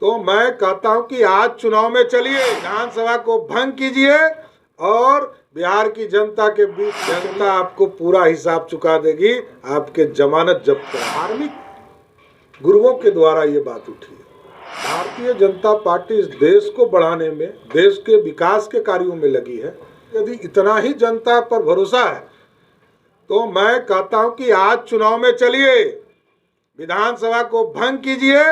तो मैं कहता हूं कि आज चुनाव में चलिए, विधानसभा को भंग कीजिए और बिहार की जनता के बीच जनता आपको पूरा हिसाब चुका देगी, आपके जमानत जब्त कर। धार्मिक गुरुओं के द्वारा ये बात उठी है। भारतीय जनता पार्टी इस देश को बढ़ाने में, देश के विकास के कार्यों में लगी है। यदि इतना ही जनता पर भरोसा है तो मैं कहता हूं कि आज चुनाव में चलिए, विधानसभा को भंग कीजिए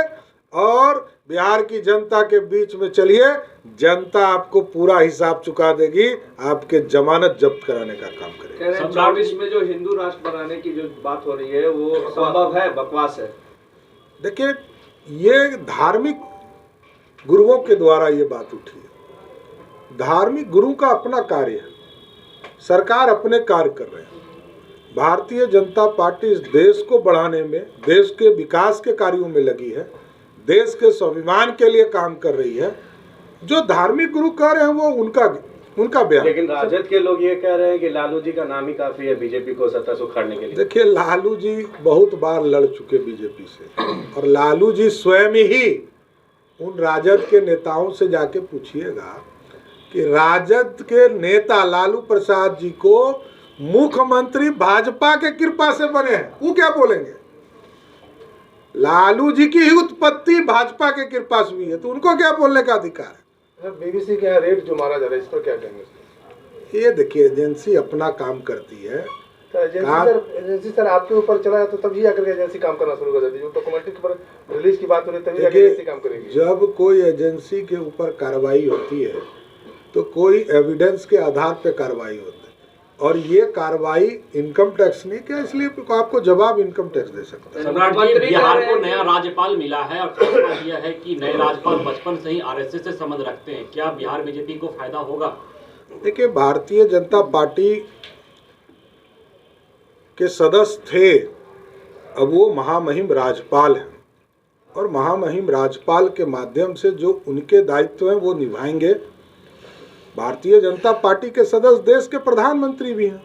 और बिहार की जनता के बीच में चलिए। जनता आपको पूरा हिसाब चुका देगी, आपके जमानत जब्त कराने का काम करेगी। 24 में जो हिंदू राष्ट्र बनाने की जो बात हो रही है वो संभव है, बकवास है। देखिए, ये धार्मिक गुरुओं के द्वारा ये बात उठी है। धार्मिक गुरु का अपना कार्य है, सरकार अपने कार्य कर रहे हैं। भारतीय जनता पार्टी इस देश को बढ़ाने में, देश के विकास के कार्यों में लगी है, देश के स्वाभिमान के लिए काम कर रही है। जो धार्मिक गुरु कह रहे हैं वो उनका बयान। लेकिन राजद के लोग ये कह रहे हैं कि लालू जी का नाम ही काफी है बीजेपी को सत्ता से उखाड़ने के लिए। देखिए, लालू जी बहुत बार लड़ चुके बीजेपी से, और लालू जी स्वयं ही उन राजद के नेताओं से जाके पूछिएगा कि राजद के नेता लालू प्रसाद जी को मुख्यमंत्री भाजपा के कृपा से बने हैं, वो क्या बोलेंगे? लालू जी की ही उत्पत्ति भाजपा के कृपा से हुई है, तो उनको क्या बोलने का अधिकार है? बीबीसी के यहाँ रेट जो मारा जा रहा है, इस पर क्या कहेंगे? ये देखिए, एजेंसी अपना काम करती है। तो एजेंसी सर आपके ऊपर चला है तो तभी आकर एजेंसी काम करना शुरू कर देती है। जो डॉक्यूमेंट्री के ऊपर रिलीज की बात हो रही है तभी आकर एजेंसी काम करेगी। जब कोई एजेंसी के ऊपर कार्रवाई होती है तो कोई एविडेंस के आधार पर कार्रवाई होती है, और ये कार्रवाई इनकम टैक्स नहीं क्या, इसलिए आपको जवाब इनकम टैक्स दे सकता है। बिहार को नया राज्यपाल मिला है और फैसला किया है कि नए राज्यपाल बचपन से ही आरएसएस से संबंध रखते हैं। क्या बिहार बीजेपी को फायदा होगा? देखिए, भारतीय जनता पार्टी के सदस्य थे, अब वो महामहिम राज्यपाल हैं, और महामहिम राज्यपाल के माध्यम से जो उनके दायित्व हैं वो निभाएंगे। भारतीय जनता पार्टी के सदस्य देश के प्रधानमंत्री भी हैं,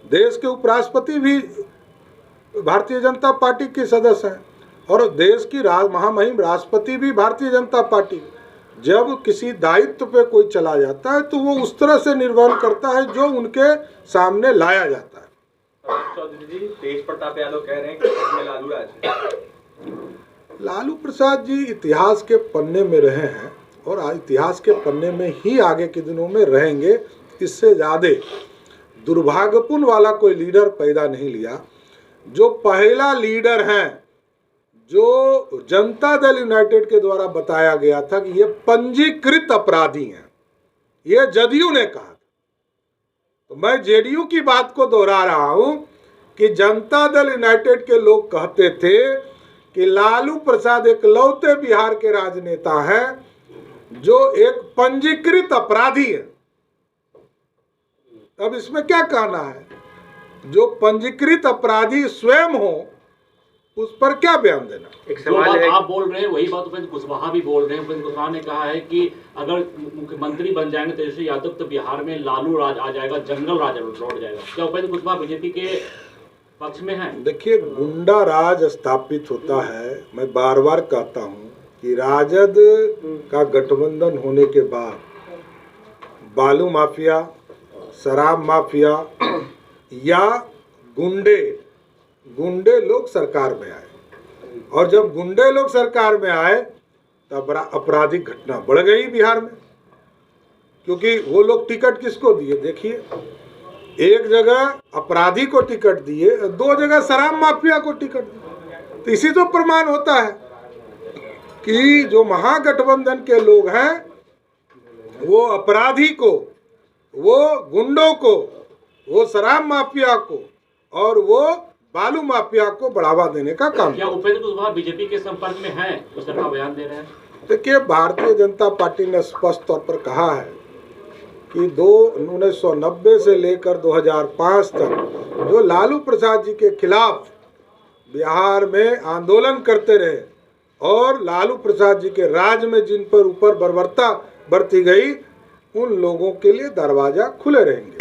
देश के उपराष्ट्रपति भी भारतीय जनता पार्टी के सदस्य हैं, और देश की महामहिम राष्ट्रपति भी भारतीय जनता पार्टी। जब किसी दायित्व पे कोई चला जाता है तो वो उस तरह से निर्वहन करता है जो उनके सामने लाया जाता है। चौधरी जी, तेज प्रताप यादव कह रहे हैं कि लालू राज है। लालू प्रसाद जी इतिहास के पन्ने में रहे हैं और इतिहास के पन्ने में ही आगे के दिनों में रहेंगे। इससे ज़्यादा दुर्भाग्यपूर्ण वाला कोई लीडर पैदा नहीं लिया। जो पहला लीडर हैं, जो जनता दल यूनाइटेड के द्वारा बताया गया था कि ये पंजीकृत अपराधी हैं, ये जदयू ने कहा। तो मैं जेडीयू की बात को दोहरा रहा हूं कि जनता दल यूनाइटेड के लोग कहते थे कि लालू प्रसाद इकलौते बिहार के राजनेता हैं जो एक पंजीकृत अपराधी है। अब इसमें क्या कहना है? जो पंजीकृत अपराधी स्वयं हो उस पर क्या बयान देना? एक सवाल है, आप बोल रहे हैं वही बात उपेंद्र कुशवाहा भी बोल रहे हैं। उपेंद्र कुशवाहा ने कहा है कि अगर मुख्यमंत्री बन जाएंगे तेजस्वी यादव तो बिहार में लालू राज आ जाएगा, जंगल राज लौट जाएगा। क्या उपेंद्र कुशवाहा बीजेपी के पक्ष में है? देखिए, गुंडा राज स्थापित होता है। मैं बार बार कहता हूं कि राजद का गठबंधन होने के बाद बालू माफिया, शराब माफिया या गुंडे लोग सरकार में आए, और जब गुंडे लोग सरकार में आए तब आपराधिक घटना बढ़ गई बिहार में। क्योंकि वो लोग टिकट किसको दिए? देखिए, एक जगह अपराधी को टिकट दिए, दो जगह शराब माफिया को टिकट दिए। तो इसी तो प्रमाण होता है कि जो महागठबंधन के लोग हैं वो अपराधी को, वो गुंडों को, वो शराब माफिया को और वो बालू माफिया को बढ़ावा देने का काम। क्या उपेंद्र कुशवाहा बीजेपी के संपर्क में हैं? उस तरह का बयान दे रहे हैं। देखिए, भारतीय जनता पार्टी ने स्पष्ट तौर पर कहा है कि 1990 से लेकर 2005 तक जो लालू प्रसाद जी के खिलाफ बिहार में आंदोलन करते रहे और लालू प्रसाद जी के राज में जिन पर ऊपर बर्बरता बरती गई, उन लोगों के लिए दरवाजा खुले रहेंगे।